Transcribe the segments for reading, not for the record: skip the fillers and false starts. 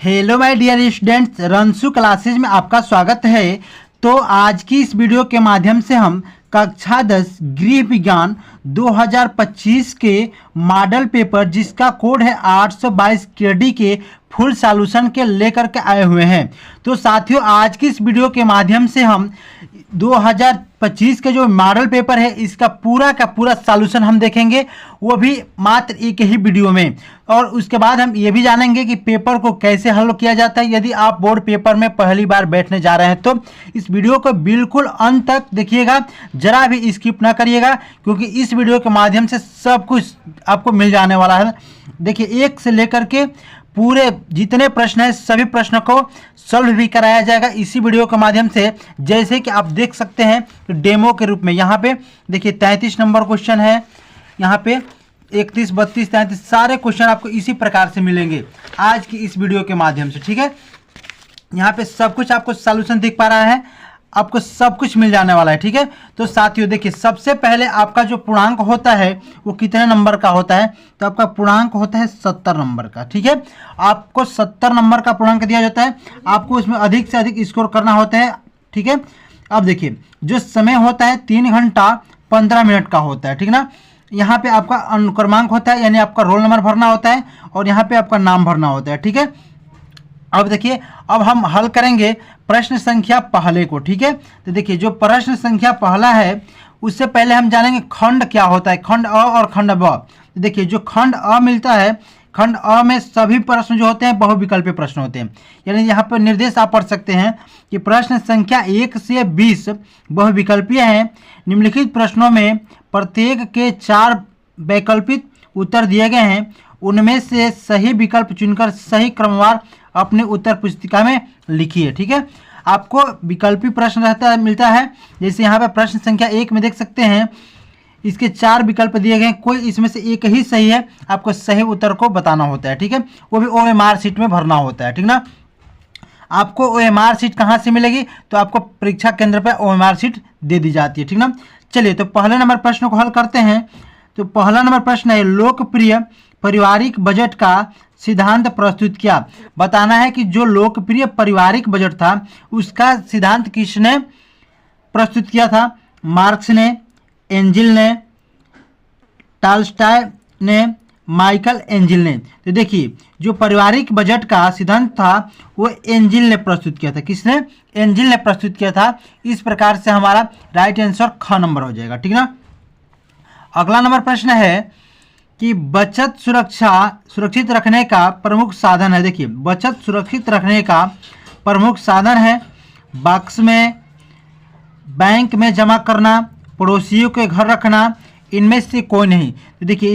Hello my dear students, Ransu classes में आपका स्वागत है। तो आज की इस वीडियो के माध्यम से हम कक्षा 10 गृह विज्ञान 2025 के मॉडल पेपर जिसका कोड है 822 केडी के फुल सॉल्यूशन के लेकर के आए हुए हैं। तो साथियों, आज की इस वीडियो के माध्यम से हम 2025 के जो मॉडल पेपर है इसका पूरा का पूरा सॉल्यूशन हम देखेंगे, वो भी मात्र एक ही वीडियो में। और उसके बाद हम ये भी जानेंगे कि पेपर को कैसे हल किया जाता है। यदि आप बोर्ड पेपर में पहली बार बैठने जा रहे हैं तो इस वीडियो को बिल्कुल अंत तक देखिएगा, जरा भी स्किप ना करिएगा, क्योंकि इस वीडियो के माध्यम से सब कुछ आपको मिल जाने वाला है। देखिए, एक से लेकर के पूरे जितने प्रश्न हैं सभी प्रश्नों को सॉल्व भी कराया जाएगा इसी वीडियो के माध्यम से। जैसे कि आप देख सकते हैं डेमो के रूप में, यहाँ पे देखिए 33 नंबर क्वेश्चन है, यहाँ पे 31, 32, 33 सारे क्वेश्चन आपको इसी प्रकार से मिलेंगे आज की इस वीडियो के माध्यम से। ठीक है, यहाँ पे सब कुछ आपको सॉल्यूशन दिख पा रहा है, आपको सब कुछ मिल जाने वाला है। ठीक है, तो साथियों देखिए, सबसे पहले आपका जो पूर्णांक होता है वो कितने नंबर का होता है, तो आपका पूर्णांक होता है 70 नंबर का। ठीक है, आपको 70 नंबर का पूर्णांक दिया जाता है, आपको इसमें अधिक से अधिक स्कोर करना होता है। ठीक है, अब देखिए जो समय होता है 3 घंटा 15 मिनट का होता है। ठीक ना, यहाँ पे आपका अनुक्रमांक होता है, यानी आपका रोल नंबर भरना होता है और यहाँ पे आपका नाम भरना होता है। ठीक है, अब देखिए, अब हम हल करेंगे प्रश्न संख्या पहले को। ठीक है, तो देखिए जो प्रश्न संख्या पहला है उससे पहले हम जानेंगे खंड क्या होता है, खंड अ और खंड ब। तो देखिए जो खंड अ मिलता है, खंड अ में सभी प्रश्न जो होते हैं बहुविकल्पीय प्रश्न होते हैं। यानी यहाँ पर निर्देश आप पढ़ सकते हैं कि प्रश्न संख्या 1 से 20 बहुविकल्पीय हैं। निम्नलिखित प्रश्नों में प्रत्येक के 4 वैकल्पिक उत्तर दिए गए हैं, उनमें से सही विकल्प चुनकर सही क्रमवार अपने उत्तर पुस्तिका में लिखिए। ठीक है, आपको विकल्पी प्रश्न मिलता है। जैसे यहाँ पे प्रश्न संख्या 1 में देख सकते हैं, इसके 4 विकल्प दिए गए हैं, कोई इसमें से एक ही सही है, आपको सही उत्तर को बताना होता है। ठीक है, वो भी OMR शीट में भरना होता है। ठीक ना, आपको OMR शीट कहाँ से मिलेगी, तो आपको परीक्षा केंद्र पर OMR शीट दे दी जाती है। ठीक ना, चलिए तो पहले नंबर प्रश्न को हल करते हैं। तो पहला नंबर प्रश्न है, लोकप्रिय पारिवारिक बजट का सिद्धांत प्रस्तुत किया। बताना है कि जो लोकप्रिय पारिवारिक बजट था उसका सिद्धांत किसने प्रस्तुत किया था। मार्क्स ने, एंजिल ने, टॉल्स्टॉय ने, माइकल एंजिल ने। तो देखिए जो पारिवारिक बजट का सिद्धांत था वो एंजिल ने प्रस्तुत किया था। किसने? एंजिल ने प्रस्तुत किया था। इस प्रकार से हमारा राइट आंसर ख नंबर हो जाएगा। ठीक ना, अगला नंबर प्रश्न है कि बचत सुरक्षित रखने का प्रमुख साधन है। देखिए बचत सुरक्षित रखने का प्रमुख साधन है बॉक्स में, बैंक में जमा करना, पड़ोसियों के घर रखना, इनमें से कोई नहीं। तो देखिए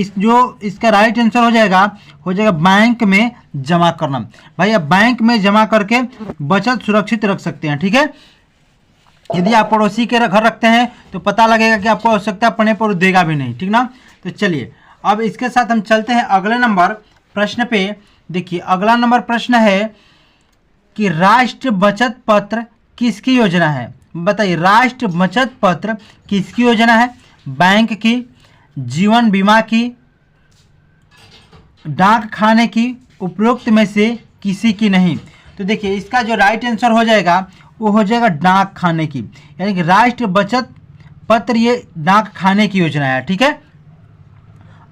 इसका राइट आंसर हो जाएगा बैंक में जमा करना। भाई अब बैंक में जमा करके बचत सुरक्षित रख सकते हैं। ठीक है, यदि आप पड़ोसी के घर रखते हैं तो पता लगेगा कि आपको आवश्यकता पड़ने पर देगा भी नहीं। ठीक ना, तो चलिए अब इसके साथ हम चलते हैं अगले नंबर प्रश्न पे। देखिए अगला नंबर प्रश्न है कि राष्ट्रीय बचत पत्र किसकी योजना है। बताइए राष्ट्रीय बचत पत्र किसकी योजना है। बैंक की, जीवन बीमा की, डाक खाने की, उपरोक्त में से किसी की नहीं। तो देखिए इसका जो राइट आंसर हो जाएगा वो हो जाएगा डाक खाने की, यानी कि राष्ट्रीय बचत पत्र ये डाक खाने की योजना है। ठीक है,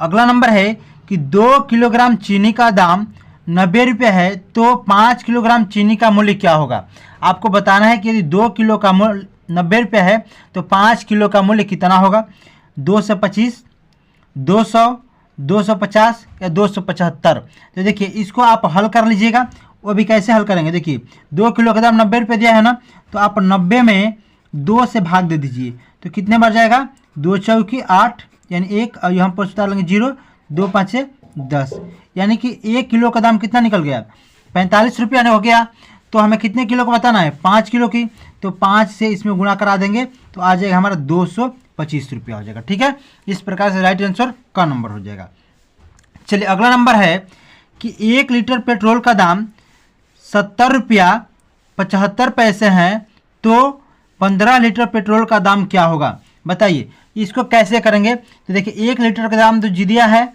अगला नंबर है कि 2 किलोग्राम चीनी का दाम 90 रुपये है तो 5 किलोग्राम चीनी का मूल्य क्या होगा। आपको बताना है कि यदि 2 किलो का मूल्य 90 रुपये है तो 5 किलो का मूल्य कितना होगा। 225, 200, 250 या 275। तो देखिए इसको आप हल कर लीजिएगा। वो भी कैसे हल करेंगे, देखिए 2 किलो का दाम 90 रुपये दिया है ना, तो आप 90 में 2 से भाग दे दीजिए तो कितने बार जाएगा। 2 चौकी 8 यानी 1, और यहाँ पर उतार लेंगे 0, 2 5 10, यानी कि 1 किलो का दाम कितना निकल गया 45 रुपया हो गया। तो हमें कितने किलो का बताना है, 5 किलो की, तो 5 से इसमें गुणा करा देंगे तो आ जाएगा हमारा 225 रुपया हो जाएगा। ठीक है, इस प्रकार से राइट आंसर का नंबर हो जाएगा। चलिए अगला नंबर है कि 1 लीटर पेट्रोल का दाम 70 रुपया 75 पैसे हैं तो 15 लीटर पेट्रोल का दाम क्या होगा। बताइए इसको कैसे करेंगे। तो देखिए 1 लीटर का दाम तो जी दिया है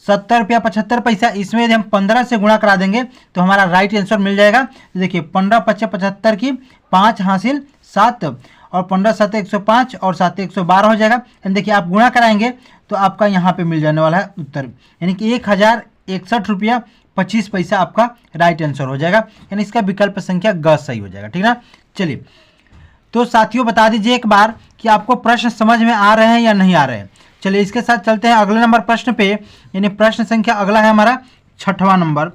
₹70 75 पैसा। इसमें यदि हम 15 से गुणा करा देंगे तो हमारा राइट आंसर मिल जाएगा। तो देखिए 15 × 75 की 5 हासिल 7 और 15 × 7 105 और 7 112 हो जाएगा। यानी देखिए आप गुणा कराएंगे तो आपका यहाँ पे मिल जाने वाला है उत्तर, यानी कि ₹1061.25 आपका राइट आंसर हो जाएगा। यानी इसका विकल्प संख्या ग सही हो जाएगा। ठीक ना। चलिए तो साथियों बता दीजिए एक बार कि आपको प्रश्न समझ में आ रहे हैं या नहीं आ रहे हैं। चलिए इसके साथ चलते हैं अगले नंबर प्रश्न पे। यानी प्रश्न संख्या अगला है हमारा 6वां नंबर।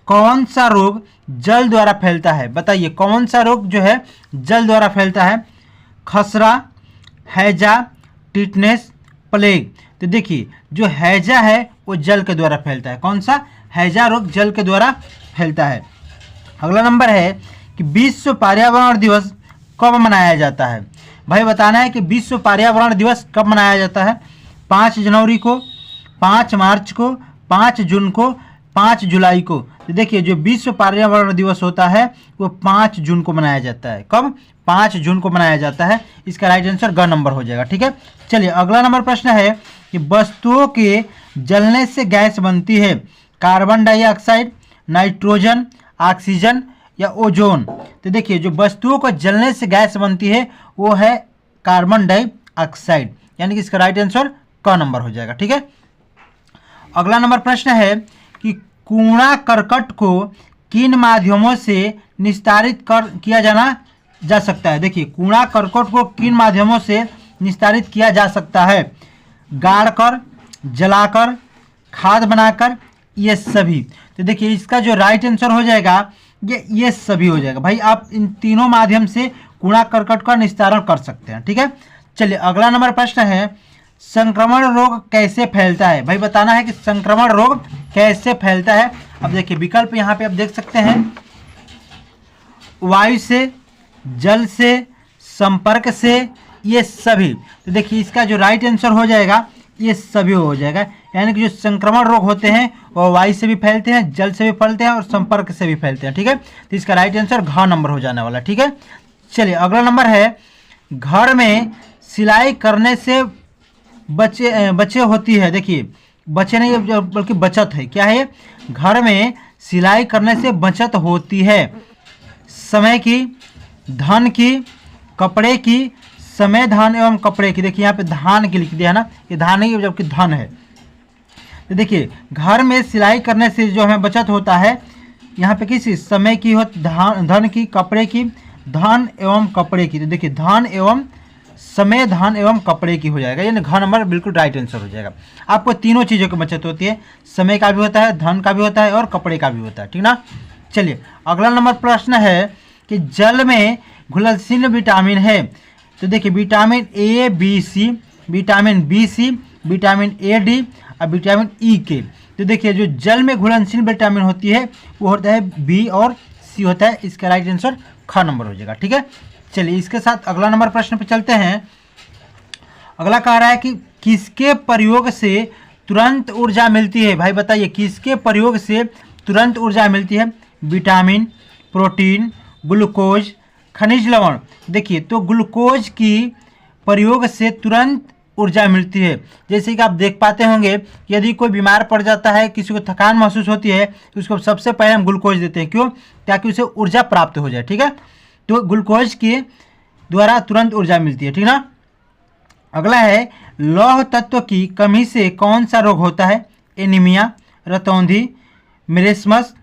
कौन सा रोग जल द्वारा फैलता है? बताइए कौन सा रोग जो है जल द्वारा फैलता है? खसरा, हैजा, टिटनेस, प्लेग। तो देखिए जो हैजा है वो जल के द्वारा फैलता है। कौन सा? हैजा रोग जल के द्वारा फैलता है। अगला नंबर है कि विश्व पर्यावरण दिवस कब मनाया जाता है? भाई बताना है कि विश्व पर्यावरण दिवस कब मनाया जाता है। 5 जनवरी को, 5 मार्च को, 5 जून को, 5 जुलाई को। तो देखिए जो विश्व पर्यावरण दिवस होता है वो 5 जून को मनाया जाता है। कब? 5 जून को मनाया जाता है। इसका राइट आंसर ग नंबर हो जाएगा। ठीक है। चलिए अगला नंबर प्रश्न है कि वस्तुओं के जलने से गैस बनती है। कार्बन डाइऑक्साइड, नाइट्रोजन, ऑक्सीजन या ओजोन। तो देखिए जो वस्तुओं को जलने से गैस बनती है वो है कार्बन डाइऑक्साइड, यानी कि इसका राइट आंसर क नंबर हो जाएगा। ठीक है। अगला नंबर प्रश्न है कि कूड़ा करकट को किन माध्यमों से निस्तारित किया जा सकता है? देखिए कूड़ा करकट को किन माध्यमों से निस्तारित किया जा सकता है? गाड़कर, जलाकर, खाद बनाकर, ये सभी। तो देखिए इसका जो राइट आंसर हो जाएगा ये सभी हो जाएगा। भाई आप इन तीनों माध्यम से कूड़ा करकट का निस्तारण कर सकते हैं। ठीक है। चलिए अगला नंबर प्रश्न है संक्रमण रोग कैसे फैलता है? भाई बताना है कि संक्रमण रोग कैसे फैलता है। अब देखिए विकल्प यहाँ पे आप देख सकते हैं, वायु से, जल से, संपर्क से, ये सभी। तो देखिए इसका जो राइट आंसर हो जाएगा ये सभी हो जाएगा। यानी कि जो संक्रमण रोग होते हैं वो वायु से भी फैलते हैं, जल से भी फैलते हैं और संपर्क से भी फैलते हैं। ठीक है। तो इसका राइट आंसर घ नंबर हो जाने वाला। ठीक है। चलिए अगला नंबर है घर में सिलाई करने से बचे होती है। देखिए बचे नहीं बल्कि बचत है। क्या है? घर में सिलाई करने से बचत होती है। समय की, धन की, कपड़े की, समय, धन एवं कपड़े की। देखिए यहाँ पे धान की लिख दिया है ना, ये धान नहीं जबकि धन है। तो देखिए घर में सिलाई करने से जो हमें बचत होता है, यहाँ पे किसी समय की हो, धन की, कपड़े की, धन एवं कपड़े की। तो देखिए धन एवं समय, धन एवं कपड़े की हो जाएगा। यानी घ नंबर बिल्कुल राइट आंसर हो जाएगा। आपको तीनों चीज़ों की बचत होती है, समय का भी होता है, धन का भी होता है और कपड़े का भी होता है। ठीक ना। चलिए अगला नंबर प्रश्न है कि जल में घुलनशील विटामिन है। तो देखिए vitamin A, B, C, vitamin B, C, vitamin A, D और विटामिन ई के। तो देखिए जो जल में घुलनशील विटामिन होती है वो होता है बी और सी होता है। इसका राइट आंसर ख नंबर हो जाएगा। ठीक है। चलिए इसके साथ अगला नंबर प्रश्न पे चलते हैं। अगला कह रहा है कि किसके प्रयोग से तुरंत ऊर्जा मिलती है? भाई बताइए किसके प्रयोग से तुरंत ऊर्जा मिलती है? विटामिन, प्रोटीन, ग्लूकोज, खनिज लवण। देखिए तो ग्लूकोज की प्रयोग से तुरंत ऊर्जा मिलती है। जैसे कि आप देख पाते होंगे यदि कोई बीमार पड़ जाता है, किसी को थकान महसूस होती है तो उसको सबसे पहले हम ग्लूकोज देते हैं। क्यों? ताकि उसे ऊर्जा प्राप्त हो जाए। ठीक है। तो ग्लूकोज के द्वारा तुरंत ऊर्जा मिलती है। ठीक ना। अगला है लौह तत्व की कमी से कौन सा रोग होता है? एनीमिया, रतौंधी, मेरेस्मस,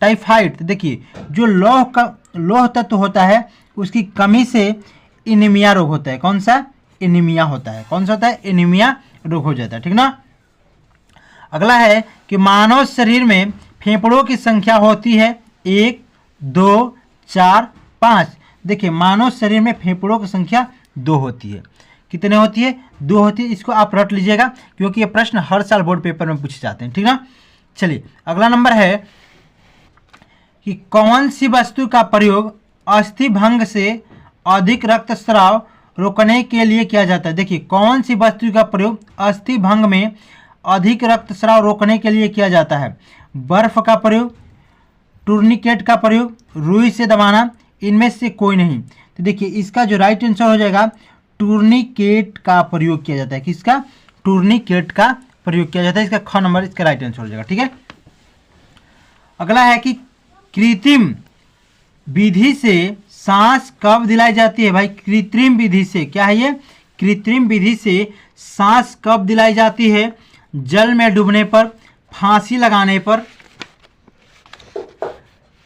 टाइफाइड। तो देखिए जो लौह तत्व होता है उसकी कमी से एनीमिया रोग होता है। कौन सा? एनीमिया होता है। कौन सा होता है? एनीमिया रोग हो जाता है। ठीक ना। अगला है कि मानव शरीर में फेफड़ों की संख्या होती है 1, 2, 4, 5। देखिए मानव शरीर में फेफड़ों की संख्या 2 होती है। कितने होती है? 2 होती है। इसको आप रट लीजिएगा क्योंकि ये प्रश्न हर साल बोर्ड पेपर में पूछे जाते हैं। ठीक ना। चलिए अगला नंबर है कि कौन सी वस्तु का प्रयोग अस्थि भंग से अधिक रक्तस्राव रोकने के लिए किया जाता है? देखिए कौन सी वस्तु का प्रयोग अस्थि भंग में अधिक रक्तस्राव रोकने के लिए किया जाता है? बर्फ का प्रयोग, टूर्निकेट का प्रयोग, रुई से दबाना, इनमें से कोई नहीं। तो देखिए इसका जो राइट आंसर हो जाएगा टूर्निकेट का प्रयोग किया जाता है। किसका? टूर्निकेट का प्रयोग किया जाता है। इसका ख नंबर इसका राइट आंसर हो जाएगा। ठीक है, अगला है कि कृत्रिम विधि से सांस कब दिलाई जाती है। भाई कृत्रिम विधि से क्या है ये, कृत्रिम विधि से सांस कब दिलाई जाती है। जल में डूबने पर, फांसी लगाने पर,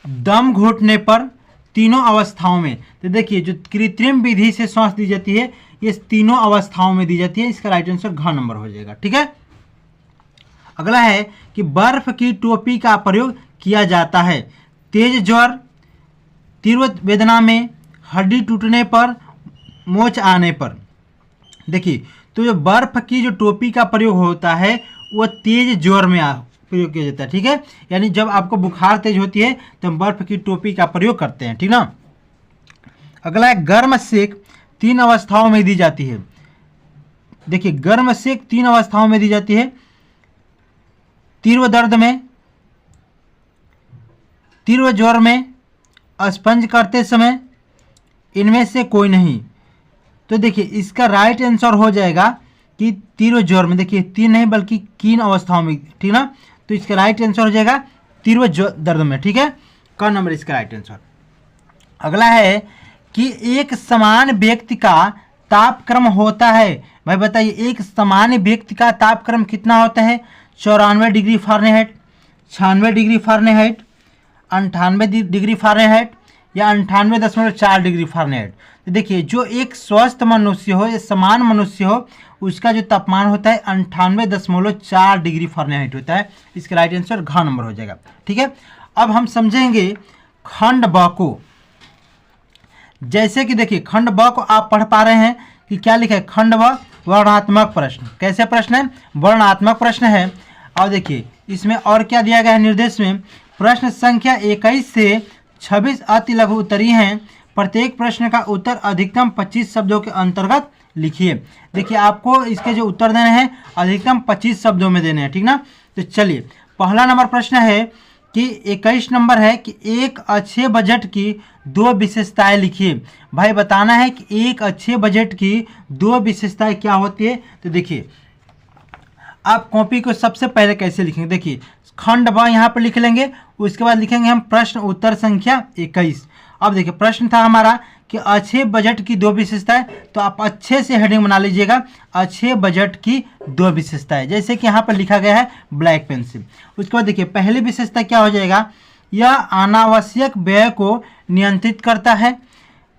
दम घुटने पर, तीनों अवस्थाओं में। तो देखिए जो कृत्रिम विधि से सांस दी जाती है ये तीनों अवस्थाओं में दी जाती है। इसका राइट आंसर घ नंबर हो जाएगा। ठीक है, अगला है कि बर्फ की टोपी का प्रयोग किया जाता है तेज ज्वर, तीव्र वेदना में, हड्डी टूटने पर, मोच आने पर। देखिए तो जो बर्फ की जो टोपी का प्रयोग होता है वो तेज ज्वर में प्रयोग किया जाता है। ठीक है, यानी जब आपको बुखार तेज होती है तो हम बर्फ की टोपी का प्रयोग करते हैं। ठीक ना, अगला है गर्म सेक 3 अवस्थाओं में दी जाती है। देखिए गर्म सेक 3 अवस्थाओं में दी जाती है, तीव्र दर्द में, तीव्र ज्वर में, स्पंज करते समय, इनमें से कोई नहीं। तो देखिए इसका राइट आंसर हो जाएगा कि तीव्र ज्वर में। देखिए 3 नहीं बल्कि 3 अवस्थाओं में। ठीक ना, तो इसका राइट आंसर हो जाएगा तीव्र दर्द में। ठीक है, क नंबर इसका राइट आंसर। अगला है कि एक समान व्यक्ति का तापक्रम होता है। भाई बताइए एक समान व्यक्ति का तापक्रम कितना होता है। 94 degree Fahrenheit, 96 degree Fahrenheit, 98 degree Fahrenheit या 98.4 डिग्री फ़ारेनहाइट। तो देखिए जो एक स्वस्थ मनुष्य हो या समान मनुष्य हो उसका जो तापमान होता है 98.4 डिग्री फ़ारेनहाइट होता है। इसका राइट आंसर घ नंबर हो जाएगा। ठीक है, अब हम समझेंगे खंड ब को। जैसे कि देखिए खंड ब को आप पढ़ पा रहे हैं कि क्या लिखा है, खंड ब वर्णनात्मक प्रश्न। कैसे प्रश्न है, वर्णनात्मक प्रश्न है। और देखिए इसमें और क्या दिया गया है निर्देश में, प्रश्न संख्या 21 से 26 अति लघु उत्तरीय हैं। प्रत्येक प्रश्न का उत्तर अधिकतम 25 शब्दों के अंतर्गत लिखिए। देखिए आपको इसके जो उत्तर देने हैं अधिकतम 25 शब्दों में देने हैं। ठीक ना, तो चलिए पहला नंबर प्रश्न है कि 21 नंबर है कि एक अच्छे बजट की 2 विशेषताएं लिखिए। भाई बताना है कि एक अच्छे बजट की 2 विशेषताएं क्या होती है। तो देखिए आप कॉपी को सबसे पहले कैसे लिखेंगे, देखिए खंड ब यहाँ पर लिख लेंगे, उसके बाद लिखेंगे हम प्रश्न उत्तर संख्या 21। अब देखिए प्रश्न था हमारा कि अच्छे बजट की 2 विशेषताएं, तो आप अच्छे से हेडिंग बना लीजिएगा, अच्छे बजट की 2 विशेषताएं। जैसे कि यहाँ पर लिखा गया है ब्लैक पेन से। उसके बाद देखिए पहली विशेषता क्या हो जाएगा, यह अनावश्यक व्यय को नियंत्रित करता है,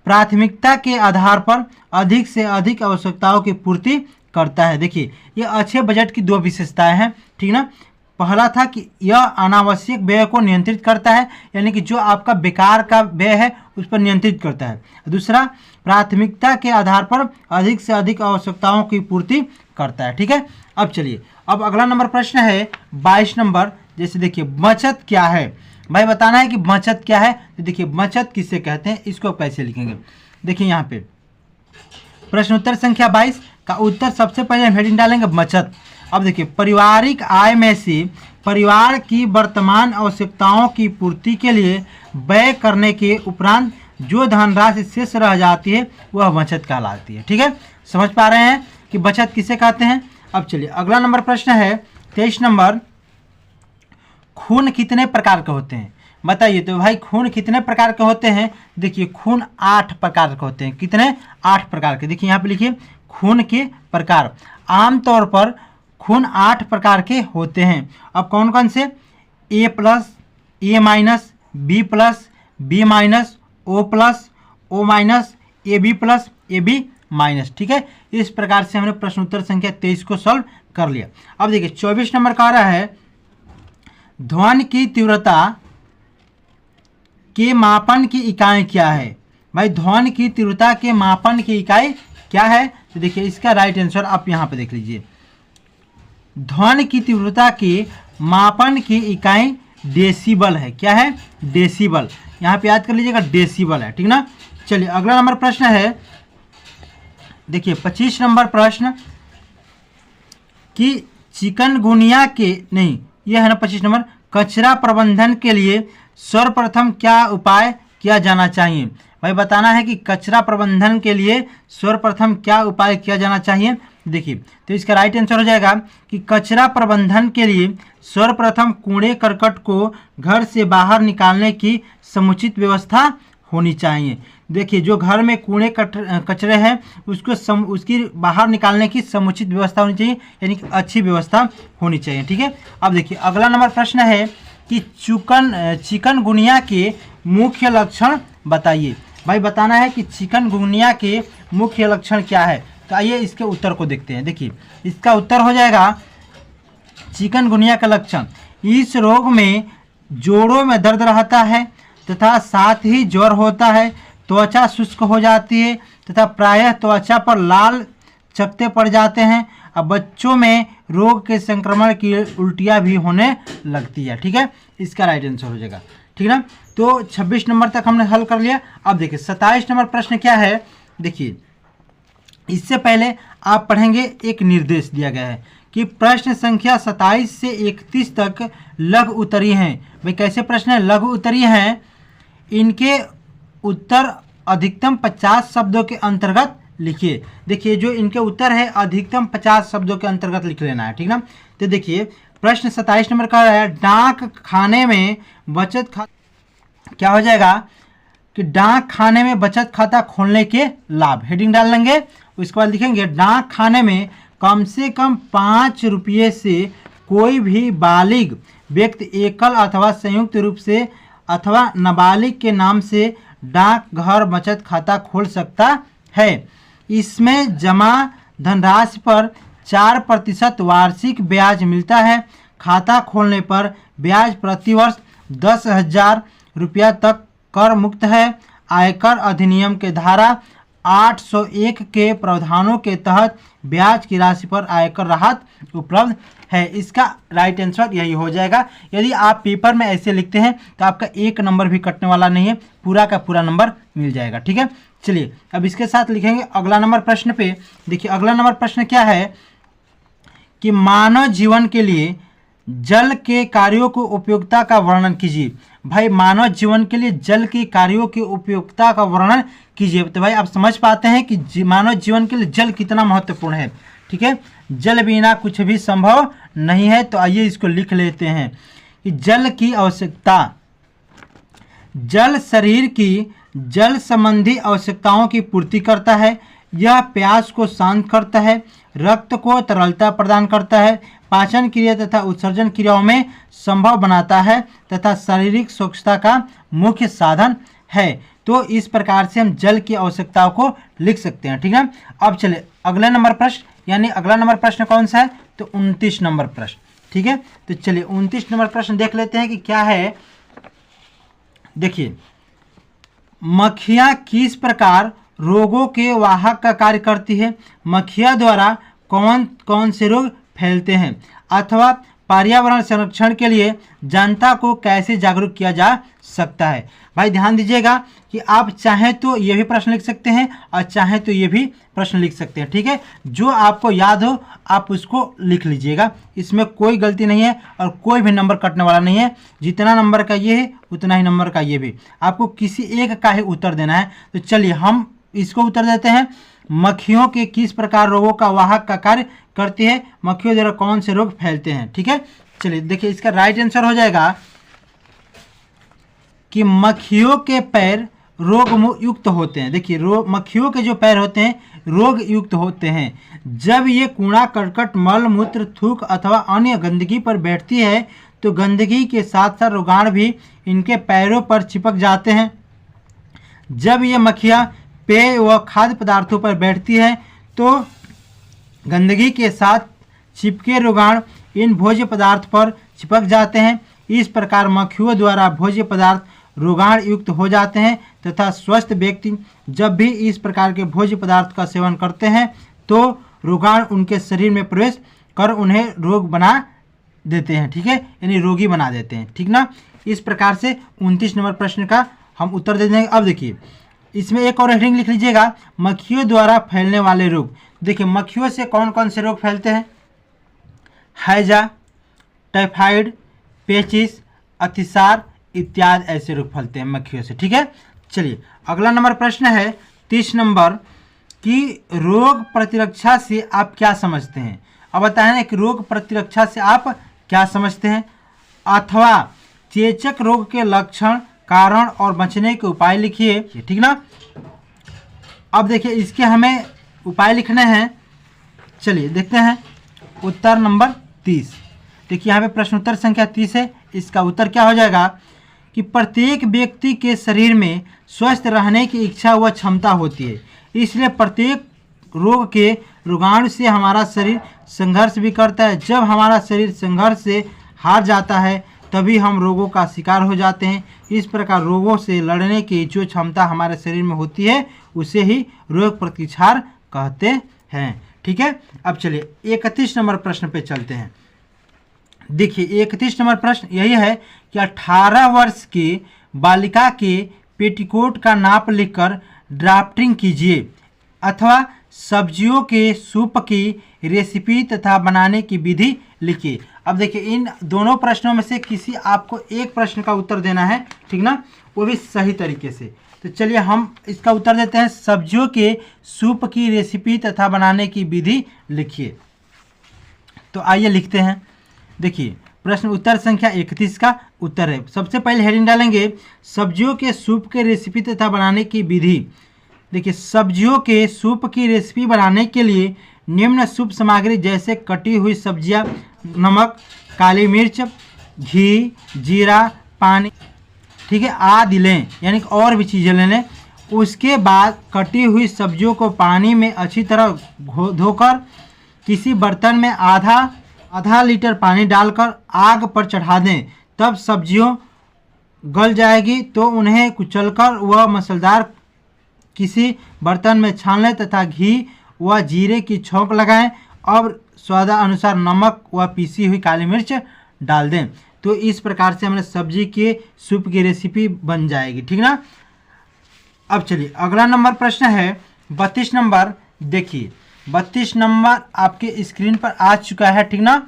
प्राथमिकता के आधार पर अधिक से अधिक आवश्यकताओं की पूर्ति करता है। देखिए ये अच्छे बजट की 2 विशेषताएं हैं। ठीक ना, पहला था कि यह अनावश्यक व्यय को नियंत्रित करता है, यानी कि जो आपका बेकार का व्यय है उस पर नियंत्रित करता है। दूसरा प्राथमिकता के आधार पर अधिक से अधिक आवश्यकताओं की पूर्ति करता है। ठीक है, अब चलिए अब अगला नंबर प्रश्न है 22 नंबर। जैसे देखिए बचत क्या है, भाई बताना है कि बचत क्या है। तो देखिए बचत किसे कहते हैं, इसको कैसे लिखेंगे। देखिए यहाँ पे प्रश्न उत्तर संख्या 22 का उत्तर सबसे पहले हम हेडिंग डालेंगे बचत। अब देखिए पारिवारिक आय में से परिवार की वर्तमान आवश्यकताओं की पूर्ति के लिए व्यय करने के उपरांत जो धनराशि शेष रह जाती है वह बचत कहलाती है। ठीक है, समझ पा रहे हैं कि बचत किसे कहते हैं। अब चलिए अगला नंबर प्रश्न है 23 नंबर, खून कितने प्रकार के होते हैं बताइए। तो भाई खून कितने प्रकार के होते हैं, देखिए खून 8 प्रकार के होते हैं। कितने, 8 प्रकार के। देखिए यहाँ पे लिखिए खून के प्रकार। आमतौर पर खून 8 प्रकार के होते हैं। अब कौन कौन से, A+, A-, B+, B-, O+, O-, AB+, AB-। ठीक है, इस प्रकार से हमने प्रश्न उत्तर संख्या 23 को सॉल्व कर लिया। अब देखिए 24 नंबर का रहा है ध्वनि की तीव्रता के मापन की इकाई क्या है। भाई ध्वनि की तीव्रता के मापन की इकाई क्या है। तो देखिए इसका राइट आंसर आप यहाँ पे देख लीजिए, ध्वनि की तीव्रता के मापन की इकाई डेसिबल है। क्या है, डेसिबल। यहाँ पे याद कर लीजिएगा डेसिबल है। ठीक ना, चलिए अगला नंबर प्रश्न है देखिए 25 नंबर प्रश्न कि चिकनगुनिया के नहीं, यह है ना 25 नंबर, कचरा प्रबंधन के लिए सर्वप्रथम क्या उपाय किया जाना चाहिए। भाई बताना है कि कचरा प्रबंधन के लिए सर्वप्रथम क्या उपाय किया जाना चाहिए। देखिए, तो इसका राइट आंसर हो जाएगा कि कचरा प्रबंधन के लिए सर्वप्रथम कूड़े करकट को घर से बाहर निकालने की समुचित व्यवस्था होनी चाहिए। देखिए, जो घर में कूड़े कचरे हैं उसको उसकी बाहर निकालने की समुचित व्यवस्था होनी चाहिए, यानी कि अच्छी व्यवस्था होनी चाहिए। ठीक है, अब देखिए अगला नंबर प्रश्न है कि चिकनगुनिया के मुख्य लक्षण बताइए। भाई बताना है कि चिकनगुनिया के मुख्य लक्षण क्या है। तो आइए इसके उत्तर को देखते हैं। देखिए, इसका उत्तर हो जाएगा चिकनगुनिया का लक्षण, इस रोग में जोड़ों में दर्द रहता है तथा साथ ही ज्वर होता है, त्वचा शुष्क हो जाती है तथा प्रायः त्वचा पर लाल चकत्ते पड़ जाते हैं। अब बच्चों में रोग के संक्रमण की उल्टियाँ भी होने लगती है। ठीक है, इसका राइट आंसर हो जाएगा। ठीक है ना, तो 26 नंबर तक हमने हल कर लिया। अब देखिए 27 नंबर प्रश्न क्या है। देखिए, इससे पहले आप पढ़ेंगे, एक निर्देश दिया गया है कि प्रश्न संख्या 27 से 31 तक लघु उत्तरीय हैं। भाई कैसे प्रश्न है, लघु उत्तरीय हैं, इनके उत्तर अधिकतम 50 शब्दों के अंतर्गत लिखिए। देखिए, जो इनके उत्तर है अधिकतम 50 शब्दों के अंतर्गत लिख लेना है। ठीक ना, तो देखिए प्रश्न 27 नंबर का है, डाक खाने में बचत खाता क्या हो जाएगा कि डाक खाने में बचत खाता खोलने के लाभ। हेडिंग डाल लेंगे, उसके बाद लिखेंगे डाक खाने में कम से कम 5 रुपये से कोई भी बालिग व्यक्ति एकल अथवा संयुक्त रूप से अथवा नाबालिग के नाम से डाकघर बचत खाता खोल सकता है। इसमें जमा धनराशि पर 4% वार्षिक ब्याज मिलता है। खाता खोलने पर ब्याज प्रतिवर्ष 10,000 रुपया तक कर मुक्त है। आयकर अधिनियम के धारा 801 के प्रावधानों के तहत ब्याज की राशि पर आयकर राहत उपलब्ध है। इसका राइट आंसर यही हो जाएगा। यदि आप पेपर में ऐसे लिखते हैं तो आपका एक नंबर भी कटने वाला नहीं है, पूरा का पूरा नंबर मिल जाएगा। ठीक है, चलिए अब इसके साथ लिखेंगे अगला नंबर प्रश्न पे। देखिए अगला नंबर प्रश्न क्या है कि मानव जीवन के लिए जल के कार्यों को उपयोगिता का वर्णन कीजिए। भाई मानव जीवन के लिए जल के कार्यों की उपयोगिता का वर्णन कीजिए। तो भाई आप समझ पाते हैं कि मानव जीवन के लिए जल कितना महत्वपूर्ण है। ठीक है, जल बिना कुछ भी संभव नहीं है। तो आइए इसको लिख लेते हैं कि जल की आवश्यकता, जल शरीर की जल संबंधी आवश्यकताओं की पूर्ति करता है। यह प्यास को शांत करता है, रक्त को तरलता प्रदान करता है, पाचन क्रिया तथा उत्सर्जन क्रियाओं में संभव बनाता है तथा शारीरिक स्वच्छता का मुख्य साधन है। तो इस प्रकार से हम जल की आवश्यकताओं को लिख सकते हैं। ठीक है, अब चले अगले नंबर प्रश्न, यानी अगला नंबर प्रश्न कौन सा है, तो 29 नंबर प्रश्न। ठीक है, तो चलिए 29 नंबर प्रश्न देख लेते हैं कि क्या है। देखिए, मक्खियाँ किस प्रकार रोगों के वाहक का कार्य करती है। मक्खियाँ द्वारा कौन कौन से रोग फैलते हैं, अथवा पर्यावरण संरक्षण के लिए जनता को कैसे जागरूक किया जा सकता है। भाई ध्यान दीजिएगा कि आप चाहें तो ये भी प्रश्न लिख सकते हैं और चाहें तो ये भी प्रश्न लिख सकते हैं। ठीक है, जो आपको याद हो आप उसको लिख लीजिएगा, इसमें कोई गलती नहीं है और कोई भी नंबर कटने वाला नहीं है। जितना नंबर का ये है उतना ही नंबर का ये भी, आपको किसी एक का ही उत्तर देना है। तो चलिए हम इसको उत्तर देते हैं। मक्खियों के किस प्रकार रोगों का वाहक का कार्य करती है, मक्खियों द्वारा कौन से रोग फैलते हैं। ठीक है, चलिए देखिए इसका राइट आंसर हो जाएगा कि मक्खियों के पैर रोग युक्त होते हैं। देखिए मक्खियों के जो पैर होते हैं रोग युक्त होते हैं। जब ये कूड़ा करकट मल मूत्र थूक अथवा अन्य गंदगी पर बैठती है तो गंदगी के साथ साथ रोगाणु भी इनके पैरों पर चिपक जाते हैं। जब ये मक्खियाँ पेय व खाद्य पदार्थों पर बैठती है तो गंदगी के साथ चिपके रोगाणु इन भोज्य पदार्थ पर चिपक जाते हैं। इस प्रकार मक्खियों द्वारा भोज्य पदार्थ रोगाणु युक्त हो जाते हैं तथा स्वस्थ व्यक्ति जब भी इस प्रकार के भोज्य पदार्थ का सेवन करते हैं तो रोगाणु उनके शरीर में प्रवेश कर उन्हें रोग बना देते हैं। ठीक है, यानी रोगी बना देते हैं। ठीक ना, इस प्रकार से 29 नंबर प्रश्न का हम उत्तर दे देंगे। अब देखिए इसमें एक और हेडिंग लिख लीजिएगा, मक्खियों द्वारा फैलने वाले रोग। देखिए मक्खियों से कौन कौन से रोग फैलते हैं, हैजा, टाइफाइड, पेचिस, अतिसार इत्यादि ऐसे रोग फैलते हैं मक्खियों से। ठीक है, चलिए अगला नंबर प्रश्न है 30 नंबर कि रोग प्रतिरक्षा से आप क्या समझते हैं। अब बताएं ना कि रोग प्रतिरक्षा से आप क्या समझते हैं, अथवा चेचक रोग के लक्षण, कारण और बचने के उपाय लिखिए, ठीक ना। अब देखिए इसके हमें उपाय लिखने हैं। चलिए देखते हैं उत्तर नंबर 30। देखिए यहाँ पे प्रश्न उत्तर संख्या 30 है। इसका उत्तर क्या हो जाएगा कि प्रत्येक व्यक्ति के शरीर में स्वस्थ रहने की इच्छा व क्षमता होती है, इसलिए प्रत्येक रोग के रोगाणु से हमारा शरीर संघर्ष भी करता है। जब हमारा शरीर संघर्ष से हार जाता है तभी हम रोगों का शिकार हो जाते हैं। इस प्रकार रोगों से लड़ने की जो क्षमता हमारे शरीर में होती है उसे ही रोग प्रतिकार कहते हैं, ठीक है। अब चलिए 31 नंबर प्रश्न पे चलते हैं। देखिए 31 नंबर प्रश्न यही है कि 18 वर्ष की बालिका के पेटीकोट का नाप लिखकर ड्राफ्टिंग कीजिए, अथवा सब्जियों के सूप की रेसिपी तथा बनाने की विधि लिखिए। अब देखिए इन दोनों प्रश्नों में से किसी आपको एक प्रश्न का उत्तर देना है, ठीक ना, वो भी सही तरीके से। तो चलिए हम इसका उत्तर देते हैं, सब्जियों के सूप की रेसिपी तथा बनाने की विधि लिखिए। तो आइए लिखते हैं। देखिए प्रश्न उत्तर संख्या 31 का उत्तर है। सबसे पहले हेडिंग डालेंगे सब्जियों के सूप के रेसिपी तथा बनाने की विधि। देखिए सब्जियों के सूप की रेसिपी बनाने के लिए निम्न सूप सामग्री जैसे कटी हुई सब्जियां, नमक, काली मिर्च, घी, जीरा, पानी, ठीक है, आदि लें, यानी और भी चीज़ें ले लें। उसके बाद कटी हुई सब्जियों को पानी में अच्छी तरह धोकर किसी बर्तन में आधा लीटर पानी डालकर आग पर चढ़ा दें। तब सब्जियों गल जाएगी तो उन्हें कुचलकर वह मसालेदार किसी बर्तन में छान लें तथा घी व जीरे की छौंक लगाएं और स्वादानुसार नमक व पीसी हुई काली मिर्च डाल दें। तो इस प्रकार से हमारे सब्जी के सूप की रेसिपी बन जाएगी, ठीक ना। अब चलिए अगला नंबर प्रश्न है 32 नंबर। देखिए 32 नंबर आपके स्क्रीन पर आ चुका है, ठीक ना।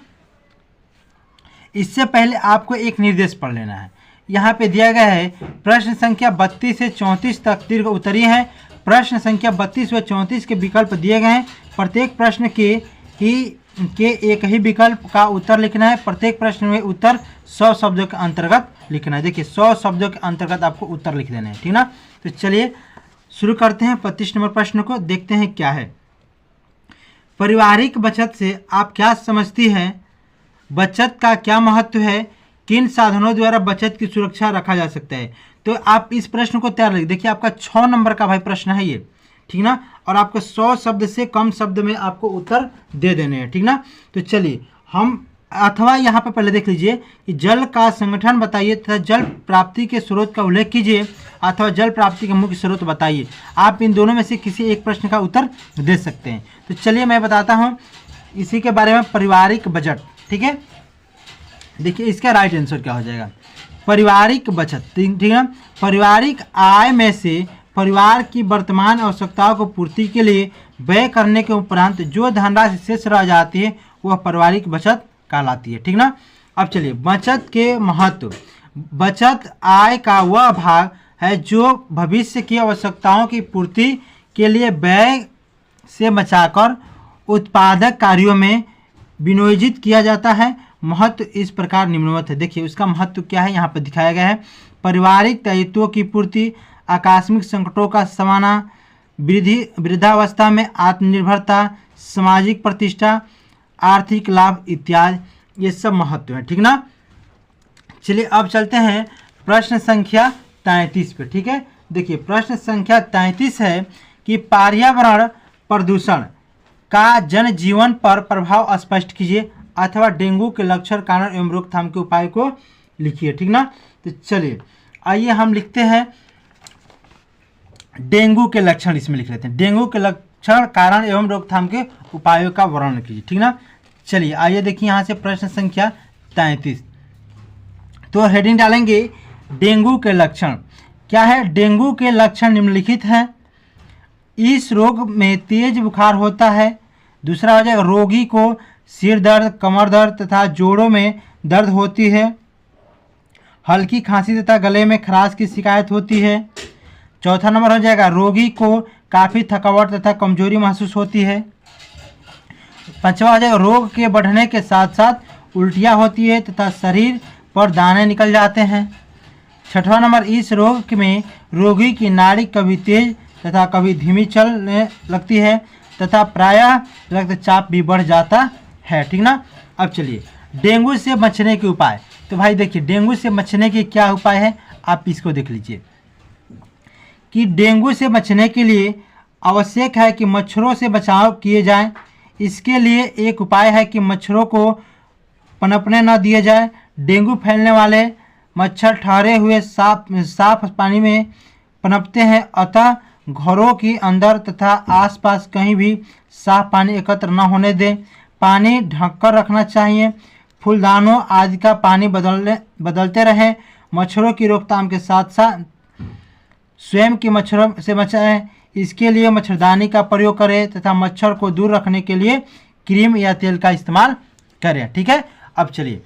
इससे पहले आपको एक निर्देश पढ़ लेना है। यहाँ पे दिया गया है प्रश्न संख्या 32 से 34 तक दीर्घ उत्तरीय है। प्रश्न संख्या 32 व 34 के विकल्प दिए गए हैं। प्रत्येक प्रश्न के एक ही विकल्प का उत्तर लिखना है। प्रत्येक प्रश्न में उत्तर 100 शब्दों के अंतर्गत लिखना है। देखिए 100 शब्दों के अंतर्गत आपको उत्तर लिख देना है, ठीक ना। तो चलिए शुरू करते हैं 32 नंबर प्रश्न को, देखते हैं क्या है। पारिवारिक बचत से आप क्या समझती हैं? बचत का क्या महत्व है? किन साधनों द्वारा बचत की सुरक्षा रखा जा सकता है? तो आप इस प्रश्न को तैयार रखिए। देखिए आपका 6 नंबर का भाई प्रश्न है ये, ठीक ना, और आपको 100 शब्द से कम शब्द में आपको उत्तर दे देने हैं, ठीक ना। तो चलिए हम अथवा यहाँ पे पहले देख लीजिए कि जल का संगठन बताइए तथा जल प्राप्ति के स्रोत का उल्लेख कीजिए, अथवा जल प्राप्ति के मुख्य स्रोत बताइए। आप इन दोनों में से किसी एक प्रश्न का उत्तर दे सकते हैं। तो चलिए मैं बताता हूँ इसी के बारे में, पारिवारिक बजट, ठीक है। देखिए इसका राइट आंसर क्या हो जाएगा, पारिवारिक बचत, ठीक है। पारिवारिक आय में से परिवार की वर्तमान आवश्यकताओं को पूर्ति के लिए व्यय करने के उपरांत जो धनराशि शेष रह जाती है वह पारिवारिक बचत कहलाती है, ठीक ना। अब चलिए बचत के महत्व। बचत आय का वह भाग है जो भविष्य की आवश्यकताओं की पूर्ति के लिए व्यय से बचाकर उत्पादक कार्यों में विनियोजित किया जाता है। महत्व इस प्रकार निम्नवत है। देखिए उसका महत्व क्या है यहाँ पर दिखाया गया है। पारिवारिक दायित्वों की पूर्ति, आकस्मिक संकटों का सामना, वृद्धावस्था में आत्मनिर्भरता, सामाजिक प्रतिष्ठा, आर्थिक लाभ इत्यादि, ये सब महत्व है, ठीक ना। चलिए अब चलते हैं प्रश्न संख्या 33 पे, ठीक है। देखिए प्रश्न संख्या 33 है कि पर्यावरण प्रदूषण का जनजीवन पर प्रभाव स्पष्ट कीजिए, अथवा डेंगू के लक्षण, कारण एवं रोकथाम के उपाय को लिखिए, ठीक ना। तो चलिए आइए हम लिखते हैं डेंगू के लक्षण, इसमें लिख लेते हैं डेंगू के लक्षण, कारण एवं रोकथाम के उपायों का वर्णन कीजिए, ठीक ना। चलिए आइए देखिए यहाँ से प्रश्न संख्या 33। तो हेडिंग डालेंगे डेंगू के लक्षण। क्या है? डेंगू के लक्षण निम्नलिखित हैं। इस रोग में तेज बुखार होता है। दूसरा हो जाएगा रोगी को सिर दर्द, कमर दर्द तथा जोड़ों में दर्द होती है। हल्की खांसी तथा गले में खराश की शिकायत होती है। चौथा नंबर हो जाएगा रोगी को काफ़ी थकावट तथा कमजोरी महसूस होती है। 5वां हो जाएगा रोग के बढ़ने के साथ साथ उल्टियाँ होती है तथा शरीर पर दाने निकल जाते हैं। 6वां नंबर, इस रोग में रोगी की नाड़ी कभी तेज तथा कभी धीमी चलने लगती है तथा प्रायः रक्तचाप भी बढ़ जाता है। ठीक ना। अब चलिए डेंगू से बचने के उपाय। तो भाई देखिए डेंगू से बचने के क्या उपाय है, आप इसको देख लीजिए कि डेंगू से बचने के लिए आवश्यक है कि मच्छरों से बचाव किए जाए। इसके लिए एक उपाय है कि मच्छरों को पनपने न दिया जाए। डेंगू फैलने वाले मच्छर ठहरे हुए साफ पानी में पनपते हैं, अतः घरों के अंदर तथा आसपास कहीं भी साफ पानी एकत्र न होने दें। पानी ढककर रखना चाहिए। फूलदानों आदि का पानी बदलते रहें। मच्छरों की रोकथाम के साथ साथ स्वयं के मच्छरों से बचाएं। इसके लिए मच्छरदानी का प्रयोग करें तथा मच्छर को दूर रखने के लिए क्रीम या तेल का इस्तेमाल करें। ठीक है। अब चलिए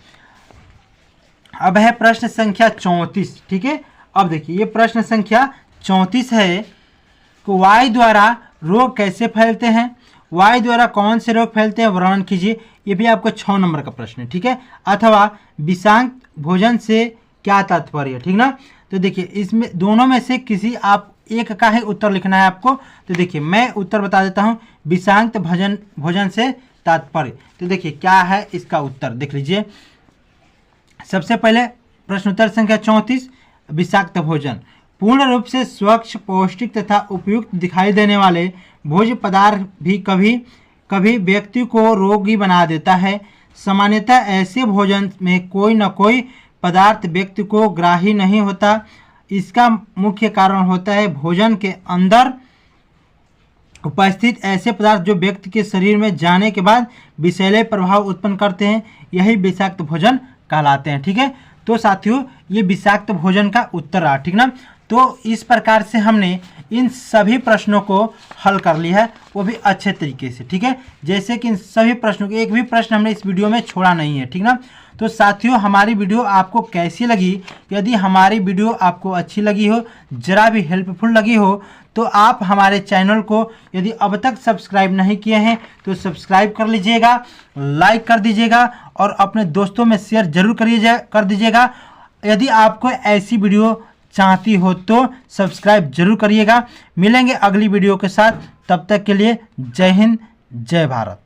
अब है प्रश्न संख्या 34। ठीक है। अब देखिए ये प्रश्न संख्या 34 है कि वायु द्वारा रोग कैसे फैलते हैं, वायु द्वारा कौन से रोग फैलते हैं वर्णन कीजिए। ये भी आपको 6 नंबर का प्रश्न है। ठीक है। अथवा विषाक्त भोजन से क्या तात्पर्य है। ठीक ना। तो देखिए इसमें दोनों में से किसी आप एक का ही उत्तर लिखना है आपको। तो देखिए मैं उत्तर बता देता हूँ, विषाक्त भोजन से तात्पर्य। तो देखिए क्या है इसका उत्तर देख लीजिए। सबसे पहले प्रश्न उत्तर संख्या 34, विषाक्त भोजन पूर्ण रूप से स्वच्छ, पौष्टिक तथा उपयुक्त दिखाई देने वाले भोज्य पदार्थ भी कभी कभी व्यक्ति को रोगी बना देता है। सामान्यतः ऐसे भोजन में कोई न कोई पदार्थ व्यक्ति को ग्राही नहीं होता। इसका मुख्य कारण होता है भोजन के अंदर उपस्थित ऐसे पदार्थ जो व्यक्ति के शरीर में जाने के बाद विषैले प्रभाव उत्पन्न करते हैं, यही विषाक्त भोजन कहलाते हैं। ठीक है। तो साथियों ये विषाक्त भोजन का उत्तर रहा। ठीक ना। तो इस प्रकार से हमने इन सभी प्रश्नों को हल कर लिया है, वो भी अच्छे तरीके से। ठीक है। जैसे कि इन सभी प्रश्नों को एक भी प्रश्न हमने इस वीडियो में छोड़ा नहीं है। ठीक ना। तो साथियों हमारी वीडियो आपको कैसी लगी, यदि हमारी वीडियो आपको अच्छी लगी हो, ज़रा भी हेल्पफुल लगी हो, तो आप हमारे चैनल को यदि अब तक सब्सक्राइब नहीं किए हैं तो सब्सक्राइब कर लीजिएगा, लाइक कर दीजिएगा और अपने दोस्तों में शेयर जरूर कर दीजिएगा। यदि आपको ऐसी वीडियो चाहती हो तो सब्सक्राइब जरूर करिएगा। मिलेंगे अगली वीडियो के साथ, तब तक के लिए जय हिंद, जय भारत।